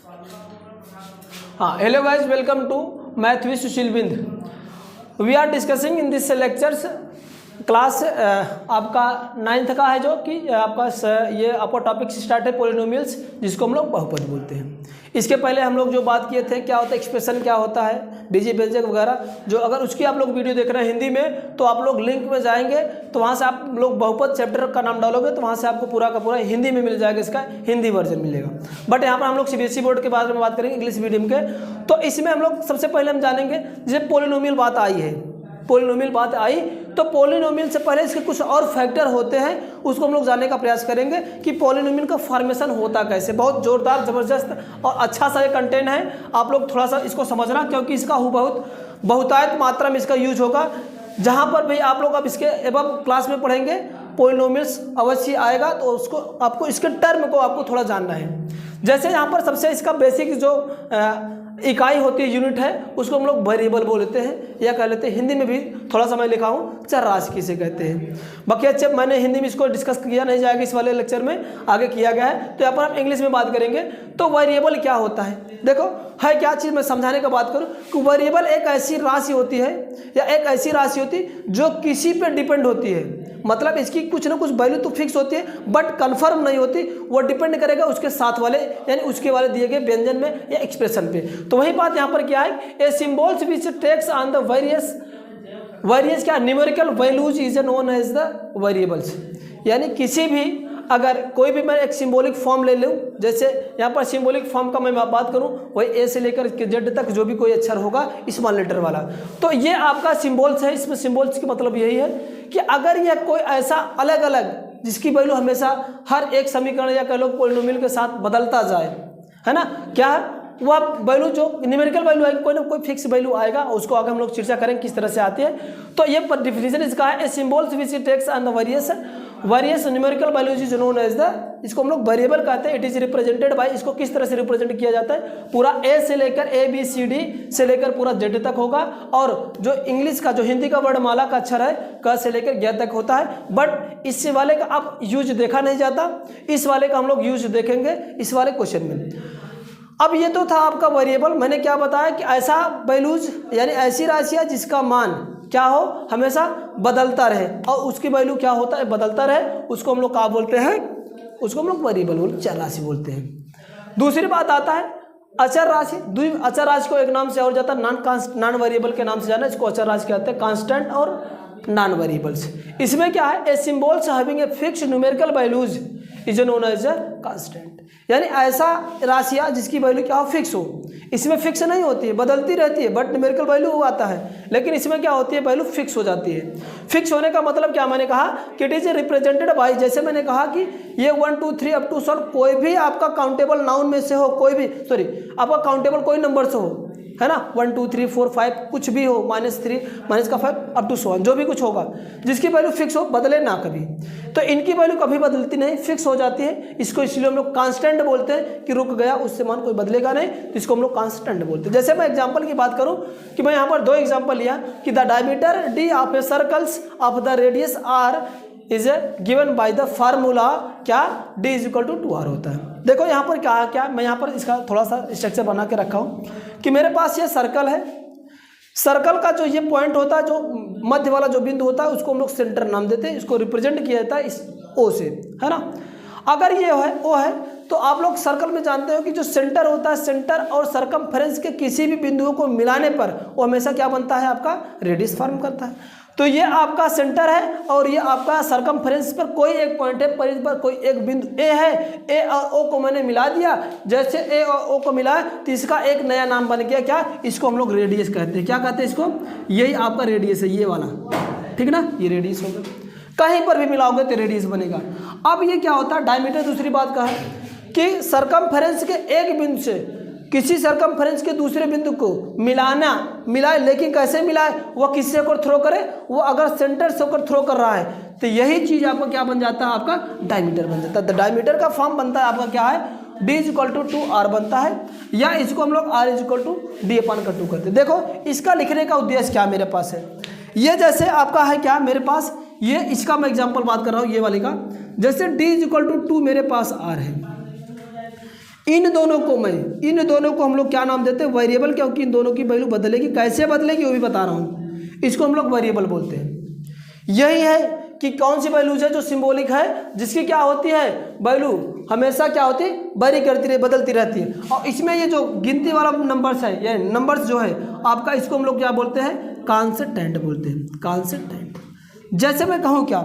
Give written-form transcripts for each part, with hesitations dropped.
हाँ, hello guys, welcome to math with Sushil Bind. We are discussing in this lectures class आपका 9th का है, जो कि आपका ये आपका टॉपिक स्टार्ट है पॉलिनोमियल्स, जिसको हम लोग बहुपद बोलते हैं। इसके पहले हम लोग जो बात किए थे, क्या होता है एक्सप्रेशन, क्या होता है बीजीय व्यंजक वगैरह, जो अगर उसकी आप लोग वीडियो देख रहे हैं हिंदी में, तो आप लोग लिंक में जाएंगे तो वहाँ से आप लोग बहुपद चैप्टर का नाम डालोगे तो वहाँ से आपको पूरा का पूरा हिंदी में मिल जाएगा, इसका हिंदी वर्जन मिलेगा। बट यहाँ पर हम लोग सीबीएसई बोर्ड के बारे में बात करेंगे, इंग्लिश मीडियम के। तो इसमें हम लोग सबसे पहले हम जानेंगे, जैसे पॉलिनोमियल बात आई है, पॉलिनोमियल बात आई तो पॉलिनोमियल से पहले इसके कुछ और फैक्टर होते हैं, उसको हम लोग जानने का प्रयास करेंगे कि पॉलिनोमियल का फॉर्मेशन होता कैसे। बहुत जोरदार, ज़बरदस्त और अच्छा सा ये कंटेंट है, आप लोग थोड़ा सा इसको समझना, क्योंकि इसका बहुतायत मात्रा में इसका यूज होगा। जहाँ पर भी आप लोग अब इसके एबव क्लास में पढ़ेंगे पॉलिनोमियल्स अवश्य आएगा, तो उसको आपको इसके टर्म को आपको थोड़ा जानना है। जैसे यहाँ पर सबसे इसका बेसिक जो इकाई होती है, यूनिट है, उसको हम लोग वेरिएबल बोलते हैं, या कह लेते हैं हिंदी में भी थोड़ा सा मैं लिखा हूँ चर राशि किसे कहते हैं। बाकी अच्छे मैंने हिंदी में इसको डिस्कस किया नहीं जाएगा, इस वाले लेक्चर में आगे किया गया है, तो यहाँ पर हम इंग्लिश में बात करेंगे। तो वेरिएबल क्या होता है, देखो है क्या चीज़, मैं समझाने का बात करूँ कि वेरिएबल एक ऐसी राशि होती है, या एक ऐसी राशि होती है जो किसी पे डिपेंड होती है। मतलब इसकी कुछ ना कुछ वैल्यू तो फिक्स होती है, बट कंफर्म नहीं होती, वो डिपेंड करेगा उसके साथ वाले, यानी उसके वाले दिए गए व्यंजन में या एक्सप्रेशन पे। तो वही बात यहाँ पर क्या है, a symbols which takes on the various क्या numerical values is known as the variables. यानी किसी भी अगर कोई भी मैं एक सिंबॉलिक फॉर्म ले लूँ, जैसे यहाँ पर सिंबॉलिक फॉर्म का मैं बात करूँ, वही ए से लेकर जेड तक जो भी कोई अक्षर होगा स्मॉल लेटर वाला, तो ये आपका सिंबल्स है। इसमें सिंबल्स का मतलब यही है कि अगर यह कोई ऐसा अलग अलग जिसकी वैल्यू हमेशा हर एक समीकरण या कह लो पॉलिनोमियल के साथ बदलता जाए, है ना, क्या है वह वैल्यू जो न्यूमेरिकल वैल्यू आएगी, कोई ना कोई फिक्स वैल्यू आएगा, उसको आगे हम लोग चर्चा करेंगे किस तरह से आती है। तो ये डिफिनेशन इसका है, a symbols which takes on the various numerical values is known as the, इसको हम लोग वेरिएबल कहते हैं। इट इज रिप्रेजेंटेड बाय, इसको किस तरह से रिप्रेजेंट किया जाता है, पूरा ए से लेकर ABCD से लेकर पूरा जेड तक होगा, और जो इंग्लिश का जो हिंदी का वर्णमाला का अक्षर है क से लेकर ज्ञ तक होता है। बट इस वाले का अब यूज देखा नहीं जाता, इस वाले का हम लोग यूज देखेंगे इस वाले क्वेश्चन में। अब ये तो था आपका वेरिएबल, मैंने क्या बताया कि ऐसा वैल्यूज यानी ऐसी राशियाँ जिसका मान क्या हो हमेशा बदलता रहे, और उसकी वैल्यू क्या होता है बदलता रहे, उसको हम लोग क्या बोलते हैं, उसको हम लोग वेरिएबल बोलते, चर राशि बोलते हैं। दूसरी बात आता है अचर राशि। अचर राशि को एक नाम से और जाता है नॉन वेरिएबल के नाम से जाना, इसको अचर राशि कहते हैं, कांस्टेंट और नॉन वेरिएबल्स। इसमें क्या है, a symbols having a fixed numerical values is known as a constant. यानी ऐसा राशियाँ जिसकी वैल्यू क्या हो फिक्स हो, इसमें फिक्स नहीं होती है, बदलती रहती है, बट न्यूमेरिकल वैल्यू वो आता है, लेकिन इसमें क्या होती है वैल्यू फिक्स हो जाती है। फिक्स होने का मतलब क्या, मैंने कहा कि इट इज रिप्रेजेंटेड बाय, जैसे मैंने कहा कि ये 1 2 3 अप टू सॉर्ट कोई भी आपका काउंटेबल नाउन में से हो, कोई भी आपका काउंटेबल कोई नंबर से हो, है ना, 1 2 3 4 5 कुछ भी हो, -3 -5 अप टू 100 जो भी कुछ होगा, जिसकी वैल्यू फिक्स हो, बदले ना कभी। तो इनकी वैल्यू कभी बदलती नहीं, फिक्स हो जाती है। इसको इसलिए हम लोग कांस्टेंट बोलते हैं कि रुक गया, उससे मान कोई बदलेगा नहीं, तो इसको हम लोग कांस्टेंट बोलते हैं। जैसे मैं एग्जांपल की बात करूं कि मैं यहाँ पर 2 एग्जांपल लिया कि the diameter d of A circles of the radius r is given by the formula क्या, d = 2r होता है। देखो यहाँ पर क्या मैं यहाँ पर इसका थोड़ा सा स्ट्रक्चर बना के रखा हूँ कि मेरे पास ये सर्कल है, सर्कल का जो ये पॉइंट होता है, जो मध्य वाला जो बिंदु होता है, उसको हम लोग सेंटर नाम देते हैं, इसको रिप्रेजेंट किया जाता है इस O से, है ना। अगर ये है O है, तो आप लोग सर्कल में जानते हो कि जो सेंटर होता है, सेंटर और सरकमफ्रेंस के किसी भी बिंदुओं को मिलाने पर वो हमेशा क्या बनता है, आपका रेडियस फॉर्म करता है। तो ये आपका सेंटर है और ये आपका सरकमफ्रेंस पर कोई एक पॉइंट है, परिधि पर कोई एक बिंदु A है, A और O को मैंने मिला दिया। जैसे A और O को मिलाया तो इसका एक नया नाम बन गया, क्या, इसको हम लोग रेडियस कहते हैं। क्या कहते हैं इसको, यही आपका रेडियस है, ये वाला, ठीक ना, ये रेडियस होगा। कहीं पर भी मिलाओगे तो रेडियस बनेगा। अब ये क्या होता है डायमीटर, दूसरी बात का है कि सरकमफ्रेंस के एक बिंदु से किसी सरकमफ्रेंस के दूसरे बिंदु को मिलाए, लेकिन कैसे मिलाए, वह किससे होकर थ्रो करे, वो अगर सेंटर से होकर थ्रो कर रहा है, तो यही चीज आपका क्या बन जाता है, आपका डायमीटर बन जाता है। तो डायमीटर का फॉर्म बनता है आपका क्या है, d = 2r बनता है, या इसको हम लोग r = d/2 करते हैं। देखो इसका लिखने का उद्देश्य क्या मेरे पास है, ये जैसे आपका है क्या मेरे पास, ये इसका मैं एग्जांपल बात कर रहा हूँ, ये वाले का, जैसे d = 2 मेरे पास r है, इन दोनों को हम लोग क्या नाम देते हैं? वेरिएबल, क्योंकि इन दोनों की वैल्यू बदलेगी। कैसे बदलेगी वो भी बता रहा हूँ। इसको हम लोग वेरिएबल बोलते हैं। यही है कि कौन सी वैल्यूज है जो सिंबॉलिक है, जिसकी क्या होती है वैल्यू हमेशा क्या होती है, वेरी करती रहे, बदलती रहती है। और इसमें ये जो गिनती वाला नंबर्स है, ये नंबर्स जो है आपका, इसको हम लोग क्या बोलते हैं? कांस्टेंट बोलते हैं, कांस्टेंट। जैसे मैं कहूँ क्या,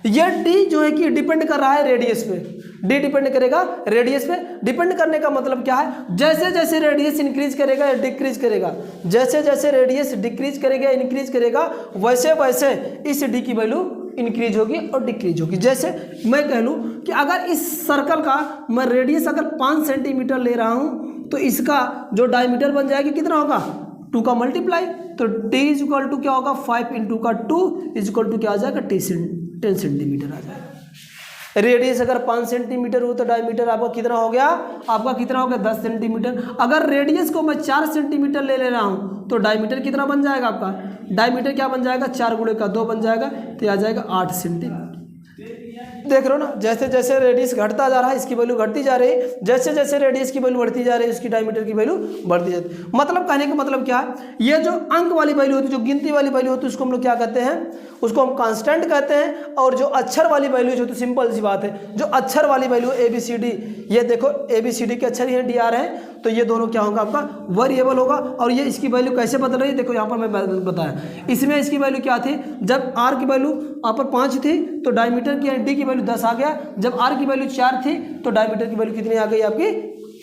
ये डी जो है कि डिपेंड कर रहा है रेडियस पे, डी डिपेंड करेगा रेडियस पे। डिपेंड करने का मतलब क्या है? जैसे जैसे रेडियस इंक्रीज करेगा या डिक्रीज करेगा, जैसे जैसे रेडियस डिक्रीज करेगा इंक्रीज करेगा, वैसे वैसे इस डी की वैल्यू इंक्रीज होगी और डिक्रीज होगी। जैसे मैं कह लूँ कि अगर इस सर्कल का मैं रेडियस अगर 5 सेंटीमीटर ले रहा हूँ तो इसका जो डायमीटर बन जाएगा कितना होगा? 2 का मल्टीप्लाई, तो डी इज इक्वल टू क्या होगा? 5 इंटू का 2 इज इक्वल टू क्या आ जाएगा? 10 सेंटीमीटर आ जाएगा। रेडियस अगर 5 सेंटीमीटर हो तो डायमीटर आपका कितना हो गया? आपका कितना हो गया? 10 सेंटीमीटर। अगर रेडियस को मैं 4 सेंटीमीटर ले रहा हूँ तो डायमीटर कितना बन जाएगा आपका? डायमीटर क्या बन जाएगा? 4 गुणे का 2 बन जाएगा, तो आ जाएगा 8 सेंटीमीटर। देख रहे हो ना, जैसे जैसे रेडियस घटता जा रहा है इसकी वैल्यू घटती जा रही है, जैसे जैसे रेडियस की वैल्यू बढ़ती जा रही है उसकी डायमीटर की वैल्यू बढ़ती जाती है। मतलब कहने का मतलब क्या है? ये जो अंक वाली वैल्यू होती है, जो गिनती वाली वैल्यू होती है, उसको हम लोग क्या कहते हैं? उसको हम कांस्टेंट कहते हैं। और जो अक्षर वाली वैल्यू जो, तो सिंपल सी बात है, जो अक्षर वाली वैल्यू ABCD, ये देखो ABCD के अक्षर ही हैं, DR हैं, तो ये दोनों क्या होगा? आपका वेरिएबल होगा। और ये इसकी वैल्यू कैसे बदल रही है? देखो यहाँ पर मैं बताया, इसमें इसकी वैल्यू क्या थी? जब R की वैल्यू यहाँ पर 5 थी तो डायमीटर की D की वैल्यू 10 आ गया। जब R की वैल्यू 4 थी तो डायमीटर की वैल्यू कितनी आ गई? आपकी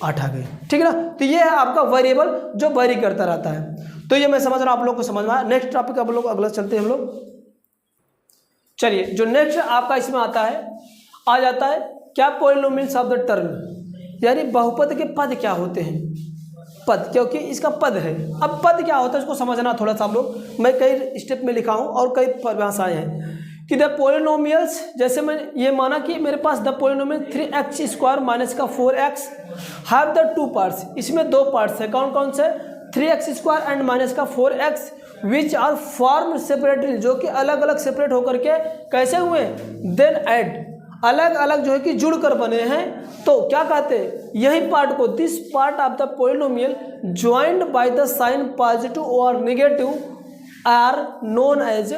8 आ गई। ठीक है ना? तो ये है आपका वेरिएबल जो वेरी करता रहता है। तो ये मैं समझ रहा हूँ आप लोग को समझ में आया। नेक्स्ट टॉपिक आप लोग अगला चलते हैं हम लोग। चलिए, जो नेक्स्ट आपका इसमें आता है, आ जाता है क्या? पॉलिनोमियल्स ऑफ द टर्म, यानी बहुपद के पद क्या होते हैं? पद, क्योंकि इसका पद है। अब पद क्या होता है उसको समझना थोड़ा सा आप लोग। मैं कई स्टेप में लिखा हूँ और कई परिभाषाएं हैं कि द पॉलिनोमियल्स, जैसे मैं ये माना कि मेरे पास द पॉलिनोमियल 3x² माइनस का 4x हैव द 2 पार्ट्स। इसमें 2 पार्ट्स है, कौन कौन से? 3x² एंड माइनस का 4x which are form separately, जो कि अलग अलग सेपरेट होकर के कैसे हुए? देन ऐड, अलग अलग जो है कि जुड़कर बने हैं। तो क्या कहते हैं? यही पार्ट को, this part of the polynomial joined by the sign positive और negative are known as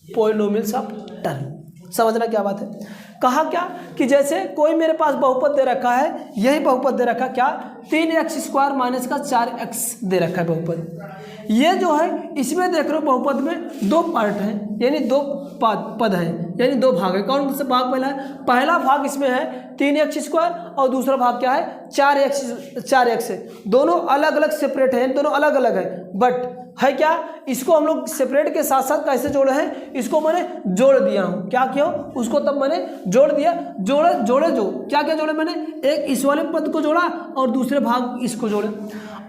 polynomials of term. समझना क्या बात है? कहा क्या कि जैसे कोई मेरे पास बहुपद दे रखा है, यही बहुपद दे रखा क्या? 3x² माइनस का 4x दे रखा है बहुपद। ये जो है इसमें देख रहे हो बहुपद में 2 पार्ट हैं, यानी 2 पद है, यानी 2 भाग है। कौन सा भाग पहला है? पहला भाग इसमें है 3x² और दूसरा भाग क्या है? 4x है। दोनों अलग अलग सेपरेट है, दोनों अलग अलग है, बट है क्या? इसको हम लोग सेपरेट के साथ साथ कैसे जोड़े हैं? इसको मैंने जोड़ दिया हूँ। क्या किया? उसको तब मैंने जोड़ दिया। जोड़े जो क्या क्या जोड़े मैंने? एक इस वाले पद को जोड़ा और दूसरे भाग इसको जोड़े।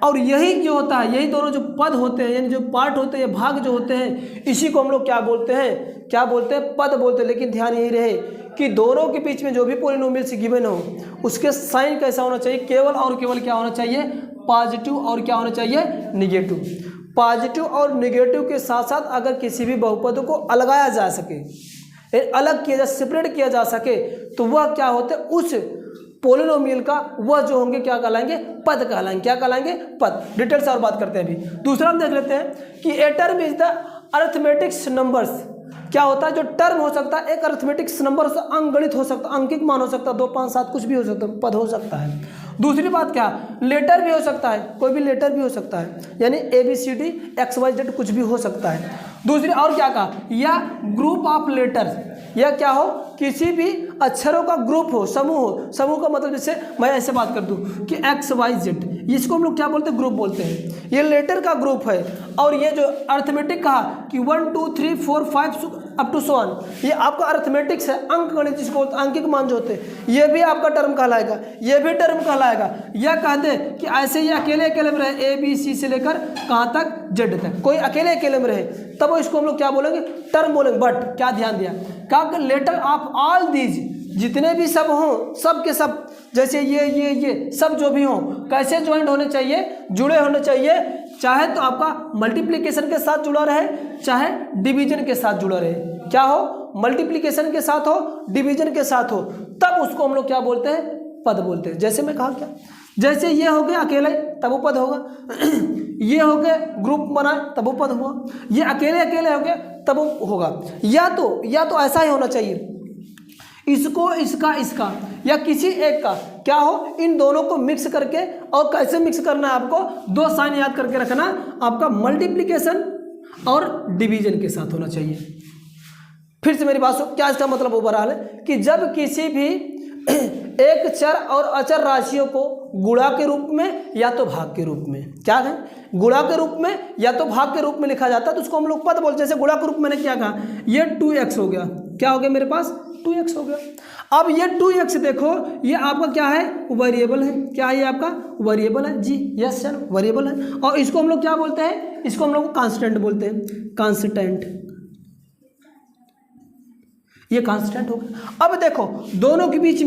और यही जो होता है, यही दोनों जो पद होते हैं, यानी जो पार्ट होते हैं, भाग जो होते हैं, इसी को हम लोग क्या बोलते हैं? क्या बोलते हैं? पद बोलते हैं। लेकिन ध्यान यही रहे कि दोनों के बीच में जो भी पॉलिनोमियल से गिवन हो उसके साइन कैसा होना चाहिए? केवल और केवल क्या होना चाहिए? पॉजिटिव और क्या होना चाहिए? निगेटिव। पॉजिटिव और निगेटिव के साथ साथ अगर किसी भी बहुपद को अलगाया जा सके, अलग किया जा, सेपरेट किया जा सके, तो वह क्या होते हैं? उस पॉलिनोमियल का वह जो होंगे क्या कहलाएंगे? पद कहलाएंगे। क्या कहलाएंगे? पद। डिटेल्स और बात करते हैं अभी। दूसरा हम देख लेते हैं कि a term is the arithmetics numbers. क्या होता है? जो टर्म हो सकता है एक अरिथमेटिक्स नंबर, अंकगणित हो सकता है, अंकिक मान हो सकता है, 2, 5, 7 कुछ भी हो सकता है, पद हो सकता है। दूसरी बात क्या? लेटर भी हो सकता है, कोई भी लेटर भी हो सकता है, यानी ABCD XYZ कुछ भी हो सकता है। दूसरी और क्या कहा? या ग्रुप ऑफ लेटर, या क्या हो? किसी भी अक्षरों का ग्रुप हो, समूह हो। समूह का मतलब जैसे मैं ऐसे बात कर दूं कि XYZ, इसको हम लोग क्या बोलते हैं? ग्रुप बोलते हैं। ये लेटर का ग्रुप है। और ये जो अर्थमेटिक कहा कि 1 2 3 4 5 अप टू सो ऑन, ये आपका अर्थमेटिक्स है, अंक गणित जिसको अंकिक मान जो होते हैं, ये भी आपका टर्म कहलाएगा, ये भी टर्म कहलाएगा। यह कहते हैं कि ऐसे ही अकेले अकेले में रहे, ABC से लेकर कहाँ तक? Z तक, कोई अकेले अकेले में रहे, तब इसको हम लोग क्या बोलेंगे? टर्म बोलेंगे। बट क्या ध्यान दिया? क्या लेटर ऑफ ऑल दीज, जितने भी सब हों, सब के सब, जैसे ये सब जो भी हों, कैसे ज्वाइंट होने चाहिए? जुड़े होने चाहिए। चाहे तो आपका मल्टीप्लिकेशन के साथ जुड़ा रहे, चाहे डिवीजन के साथ जुड़ा रहे। क्या हो? मल्टीप्लिकेशन के साथ हो, डिवीजन के साथ हो, तब उसको हम लोग क्या बोलते हैं? पद बोलते हैं। जैसे मैं कहा क्या, जैसे ये हो गया अकेले तब वो पद होगा, ये हो गया ग्रुप बना तब वो पद हुआ, ये अकेले अकेले हो गया तब वो होगा। या तो ऐसा ही होना चाहिए, इसको इसका इसका या किसी एक का क्या हो, इन दोनों को मिक्स करके, और कैसे मिक्स करना है आपको, दो साइन याद करके रखना, आपका मल्टीप्लिकेशन और डिवीजन के साथ होना चाहिए। फिर से मेरी बात सुनो, क्या इसका मतलब ओवरऑल है कि जब किसी भी एक चर और अचर राशियों को गुणा के रूप में या तो भाग के रूप में, क्या है, गुणा के रूप में या तो भाग के रूप में लिखा जाता है, तो उसको हम लोग पद बोलते हैं। जैसे गुणा के रूप में मैंने क्या कहा, ये 2x हो गया, क्या हो गया मेरे पास 2x हो गया। अब ये 2x देखो, ये आपका क्या है, वेरिएबल है, क्या है ये आपका वेरिएबल है जी, यस सर वेरिएबल है, और इसको हम लोग क्या बोलते हैं, इसको हम लोग कांस्टेंट बोलते हैं, कांस्टेंट, ये कांस्टेंट हो गया। अब देखो दोनों के बीच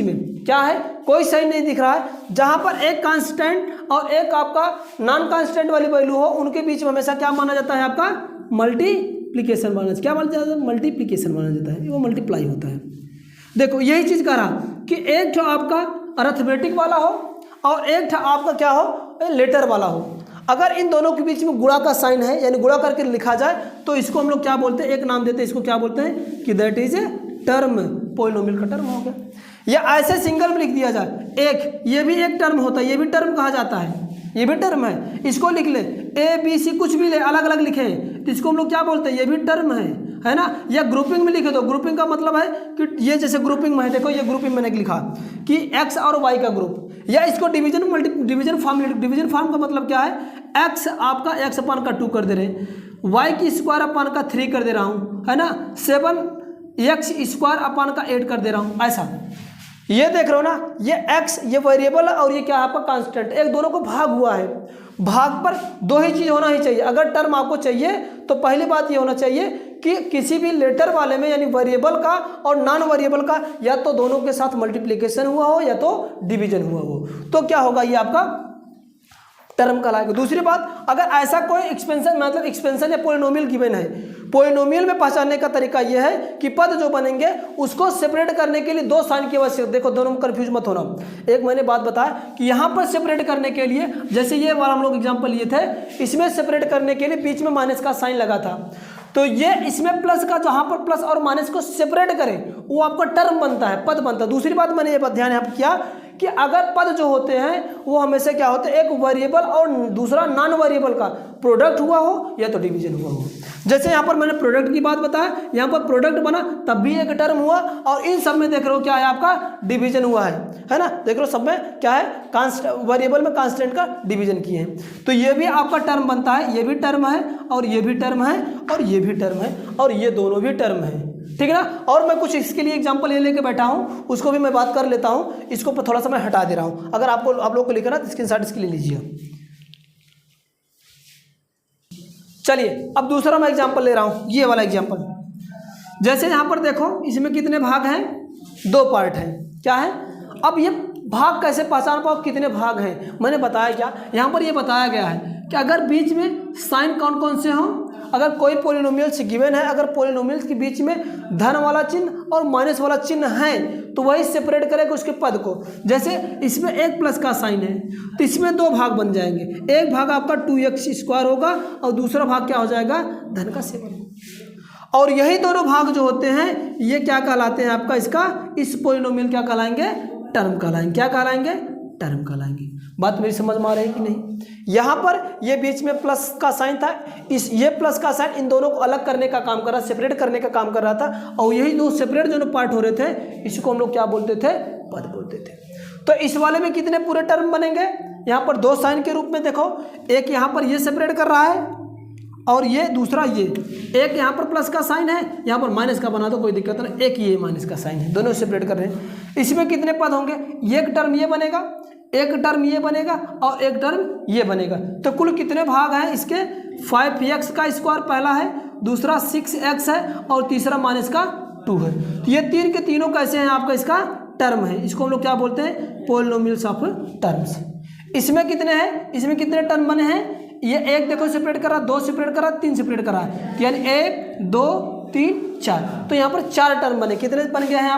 में क्या है, कोई साइन नहीं दिख रहा है, जहां पर एक कांस्टेंट और एक आपका नॉन कांस्टेंट वाली वैल्यू हो, उनके बीच में हमेशा क्या माना जाता है, आपका मल्टीप्लिकेशन माना जाता है। क्या माना जाता है, मल्टीप्लिकेशन माना जाता है, वो मल्टीप्लाई होता है। देखो यही चीज कह रहा कि एक तो आपका अरिथमेटिक वाला हो और एक था आपका क्या हो, लेटर वाला हो। अगर इन दोनों के बीच में गुणा का साइन है, यानी गुणा करके लिखा जाए, तो इसको हम लोग क्या बोलते हैं, एक नाम देते हैं, इसको क्या बोलते हैं कि that is a term, polynomial का टर्म हो गया। या ऐसे सिंगल में लिख दिया जाए, एक, ये भी एक टर्म होता है, ये भी टर्म कहा जाता है, ये भी टर्म है, इसको लिख ले, ए बी सी कुछ भी ले, अलग अलग लिखे, तो इसको हम लोग क्या बोलते हैं, ये भी टर्म है ना। या ग्रुपिंग में लिखे, तो ग्रुपिंग का मतलब है कि ये जैसे ग्रुपिंग में है, देखो ये ग्रुपिंग मैंने लिखा कि एक्स और वाई का ग्रुप, या इसको डिवीजन फॉर्म का मतलब क्या है, एक्स आपका एक्स अपान का 2 कर दे रहे हैं, वाई की स्क्वायर अपान का 3 कर दे रहा हूँ, है ना, 7 एक्स स्क्वायर अपान का 8 कर दे रहा हूँ, ऐसा। ये देख रहे हो ना, ये x ये वेरिएबल है और ये क्या है आपका कांस्टेंट, एक दोनों को भाग हुआ है। भाग पर दो ही चीज़ होना ही चाहिए, अगर टर्म आपको चाहिए तो पहली बात ये होना चाहिए कि किसी भी लेटर वाले में, यानी वेरिएबल का और नॉन वेरिएबल का, या तो दोनों के साथ मल्टीप्लिकेशन हुआ हो या तो डिवीजन हुआ हो, तो क्या होगा, ये आपका टर्म कहलाएगा। दूसरी बात, अगर ऐसा कोई एक्सपेंशन मतलब एक्सपेंशन या पोलिनोमियल गिवन है, पोलिनोमियल में पहचानने का तरीका यह है कि पद जो बनेंगे उसको सेपरेट करने के लिए दो साइन की आवश्यकता। देखो दोनों में कंफ्यूज मत होना। एक मैंने बात बताया कि यहाँ पर सेपरेट करने के लिए, जैसे ये वाला हम लोग एग्जाम्पल लिए थे, इसमें सेपरेट करने के लिए बीच में माइनस का साइन लगा था, तो ये इसमें प्लस का, जहाँ पर प्लस और माइनस को सेपरेट करें वो आपका टर्म बनता है, पद बनता है। दूसरी बात मैंने ये ध्यान यहाँ पर किया कि अगर पद जो होते हैं वो हमेशा क्या होते हैं, एक वेरिएबल और दूसरा नॉन वेरिएबल का प्रोडक्ट हुआ हो या तो डिवीजन हुआ हो। जैसे यहाँ पर मैंने प्रोडक्ट की बात बताया, यहाँ पर प्रोडक्ट बना तब भी एक टर्म हुआ, और इन सब में देख रहे हो क्या है, आपका डिवीजन हुआ है ना। देख रहे हो सब में क्या है, वेरिएबल में कांस्टेंट का डिवीजन किए हैं, तो ये भी आपका टर्म बनता है, ये भी टर्म है और ये भी टर्म है और ये भी टर्म है और ये दोनों भी टर्म है, ठीक है ना। और मैं कुछ इसके लिए एग्जांपल ये लेके बैठा हूँ, उसको भी मैं बात कर लेता हूँ, इसको थोड़ा सा मैं हटा दे रहा हूँ। अगर आप लोगों को लिखना तो स्क्रीनशॉट इसके लिए लीजिए। चलिए अब दूसरा मैं एग्जांपल ले रहा हूँ, ये वाला एग्जांपल। जैसे यहाँ पर देखो इसमें कितने भाग हैं, 2 पार्ट हैं, क्या है। अब ये भाग कैसे पहचान पाओ कितने भाग हैं, मैंने बताया क्या, यहाँ पर ये बताया गया है कि अगर बीच में साइन कौन कौन से हों, अगर कोई पोलिनोमियल्स गिवन है, अगर पोलिनोमियल्स के बीच में धन वाला चिन्ह और माइनस वाला चिन्ह है तो वही सेपरेट करेगा उसके पद को। जैसे इसमें एक प्लस का साइन है तो इसमें 2 भाग बन जाएंगे, एक भाग आपका 2x स्क्वायर होगा और दूसरा भाग क्या हो जाएगा, धन का 7। और यही दोनों भाग जो होते हैं ये क्या कहलाते हैं आपका, इसका इस पोलिनोमियल क्या कहलाएंगे, टर्म कहलाएंगे। क्या कहलाएंगे, टर्म कहलाएंगे। बात मेरी समझ में आ रही है कि नहीं। यहाँ पर ये बीच में प्लस का साइन था, ये प्लस का साइन इन दोनों को अलग करने का काम कर रहा, सेपरेट करने का काम कर रहा था, और यही दो सेपरेट जो पार्ट हो रहे थे इसको हम लोग क्या बोलते थे, पद बोलते थे। तो इस वाले में कितने पूरे टर्म बनेंगे, यहाँ पर 2 साइन के रूप में देखो, एक यहाँ पर ये सेपरेट कर रहा है और ये दूसरा ये, एक यहाँ पर प्लस का साइन है, यहाँ पर माइनस का बना दो कोई दिक्कत नहीं, एक ये माइनस का साइन है, दोनों सेपरेट कर रहे हैं। इसमें कितने पद होंगे, एक टर्म ये बनेगा, एक टर्म ये बनेगा और एक टर्म ये बनेगा। तो कुल कितने भाग हैं इसके, 5x का स्क्वायर पहला है, दूसरा 6x है और तीसरा माइनस का 2 है। तो ये 3 के तीनों कैसे हैं आपका, इसका टर्म है, इसको हम लोग क्या बोलते हैं, पोलिनोमियल्स ऑफ टर्म्स। इसमें कितने हैं, इसमें कितने टर्म बने हैं, ये एक देखो सेपरेट करा, 2 सेपरेट करा, 3 सेपरेट करा, यानी 1 2 3 4, तो यहाँ पर 4 टर्म बने। कितने बन गए हैं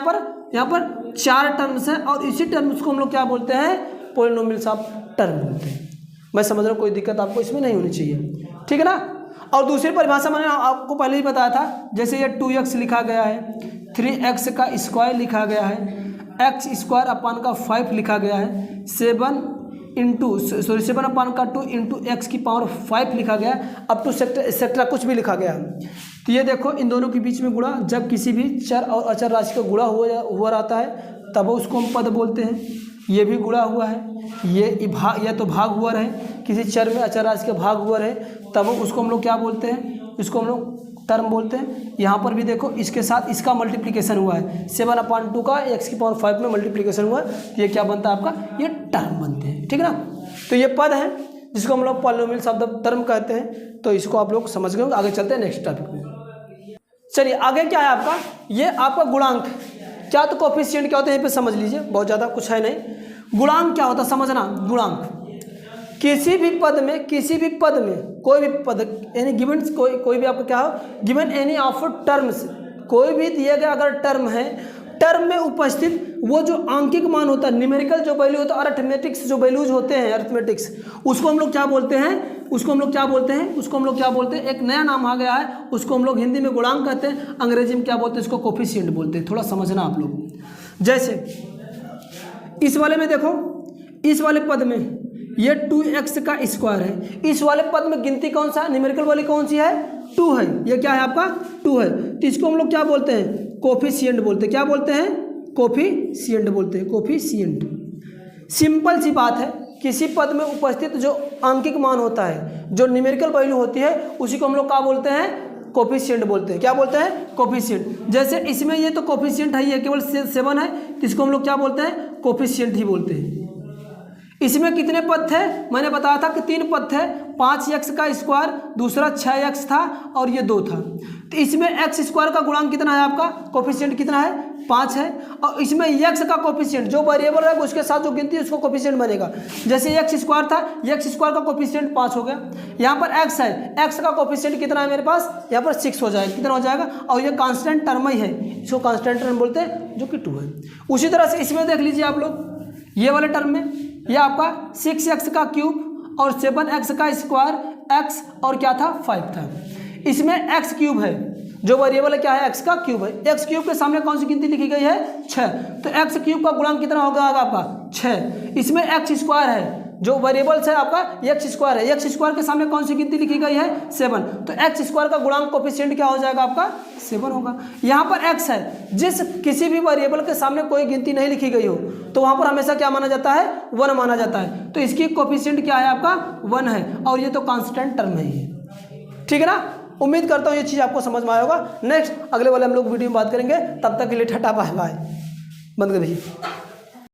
यहाँ पर 4 टर्म्स हैं और इसी टर्म्स को हम लोग क्या बोलते हैं, पॉलिनोमियल्स ऑफ टर्म बोलते हैं। मैं समझ रहा हूँ, कोई दिक्कत आपको इसमें नहीं होनी चाहिए, ठीक है ना। और दूसरी परिभाषा मैंने आपको पहले ही बताया था, जैसे ये 2x लिखा गया है, 3x का स्क्वायर लिखा गया है, x स्क्वायर अपान का 5 लिखा गया है, 7 अपान का 2 इंटू एक्स की पावर 5 लिखा गया है, अप टू एक्सेट्रा कुछ भी लिखा गया है। तो ये देखो इन दोनों के बीच में गुणा, जब किसी भी चर और अचर राशि का गुणा हुआ रहता है तब उसको हम पद बोलते हैं। ये भी गुणा हुआ है, ये तो भाग हुआ रहे, किसी चर में अचर राशि का भाग हुआ रहे तब उसको हम लोग क्या बोलते हैं, इसको हम लोग टर्म बोलते हैं। यहाँ पर भी देखो इसके साथ इसका मल्टीप्लिकेशन हुआ है, 7/2 का x की पावर 5 में मल्टीप्लिकेशन हुआ है, तो ये क्या बनता है आपका, ये टर्म बनते हैं, ठीक है ना। तो ये पद है जिसको हम लोग पॉलिनोमियल ऑफ द टर्म कहते हैं। तो इसको आप लोग समझ गए। आगे चलते हैं नेक्स्ट टॉपिक में। चलिए आगे क्या है आपका, ये आपका गुणांक, क्या तो कोफिशिएंट क्या होता है यहाँ पे समझ लीजिए, बहुत ज़्यादा कुछ है नहीं। गुणांक क्या होता है समझना। गुणांक किसी भी पद में कोई भी पद यानी गिवन कोई भी आपका क्या हो, गिवन एनी ऑफ टर्म्स, कोई भी दिया गया अगर टर्म है, टर्म में उपस्थित वो जो आंकिक मान होता है, न्यूमेरिकल जो वैल्यू होता है, अरिथमेटिक्स जो वैल्यूज होते हैं, अरिथमेटिक्स, उसको हम लोग क्या बोलते हैं, उसको हम लोग क्या बोलते हैं, एक नया नाम आ गया है, उसको हम लोग हिंदी में गुणांक कहते हैं, अंग्रेजी में क्या बोलते हैं, इसको कोफिशिएंट बोलते हैं। थोड़ा समझना आप लोग। जैसे इस वाले में देखो, इस वाले पद में ये 2x का स्क्वायर है, इस वाले पद में गिनती कौन सा है, न्यूमेरिकल वाली कौन सी है, 2 है, ये क्या है आपका 2 है, तो इसको हम लोग क्या बोलते हैं, कोफिशिएंट बोलते हैं। क्या बोलते हैं, कोफिशिएंट बोलते हैं, कोफिशिएंट। सिंपल सी बात है, किसी पद में उपस्थित जो आंकिक मान होता है, जो न्यूमेरिकल वैल्यू होती है, उसी को हम लोग क्या बोलते हैं, कोफिशिएंट बोलते हैं। क्या बोलते हैं, कोफिशिएंट। जैसे इसमें ये तो कोफिशिएंट है, ये केवल 7 है, तो इसको हम लोग क्या बोलते हैं, कोफिशिएंट ही बोलते हैं। इसमें कितने पद थे, मैंने बताया था कि 3 पद थे, 5x का स्क्वायर, दूसरा 6x था और ये 2 था। तो इसमें x स्क्वायर का गुणांक कितना है आपका, कोफिशिएंट कितना है, 5 है, और इसमें x का कोफिशिएंट जो वेरिएबल है उसके साथ जो गिनती है उसको कोफिशिएंट बनेगा। जैसे x स्क्वायर था, x स्क्वायर का कोफिशिएंट 5 हो गया। यहाँ पर x है, x का कोफिशिएंट कितना है मेरे पास, यहाँ पर 6 हो जाएगा, कितना हो जाएगा, और ये कांस्टेंट टर्म ही है, इसको कांस्टेंट टर्म बोलते हैं, जो कि 2 है। उसी तरह से इसमें देख लीजिए आप लोग, ये वाले टर्म में यह आपका 6x का क्यूब और 7x का स्क्वायर, x और क्या था 5 था। इसमें x क्यूब है, जो वेरिएबल है क्या है, x का क्यूब है। x क्यूब के सामने कौन सी गिनती लिखी गई है, 6, तो x क्यूब का गुणांक कितना होगा आपका 6। इसमें x स्क्वायर है, जो वेरिएबल्स है आपका x स्क्वायर है, x स्क्वायर के सामने कौन सी गिनती लिखी गई है 7, तो x स्क्वायर का गुणांक कोफिशिएंट क्या हो जाएगा आपका 7 होगा। यहाँ पर x है, जिस किसी भी वेरिएबल के सामने कोई गिनती नहीं लिखी गई हो तो वहाँ पर हमेशा क्या माना जाता है, 1 माना जाता है, तो इसकी कोफिशिएंट क्या है आपका 1 है, और ये तो कांस्टेंट टर्म है ये, ठीक है ना। उम्मीद करता हूँ ये चीज़ आपको समझ में आया होगा। नेक्स्ट अगले वाले हम लोग वीडियो में बात करेंगे, तब तक के लिए टाटा बाय बाय, बंद कर दीजिए।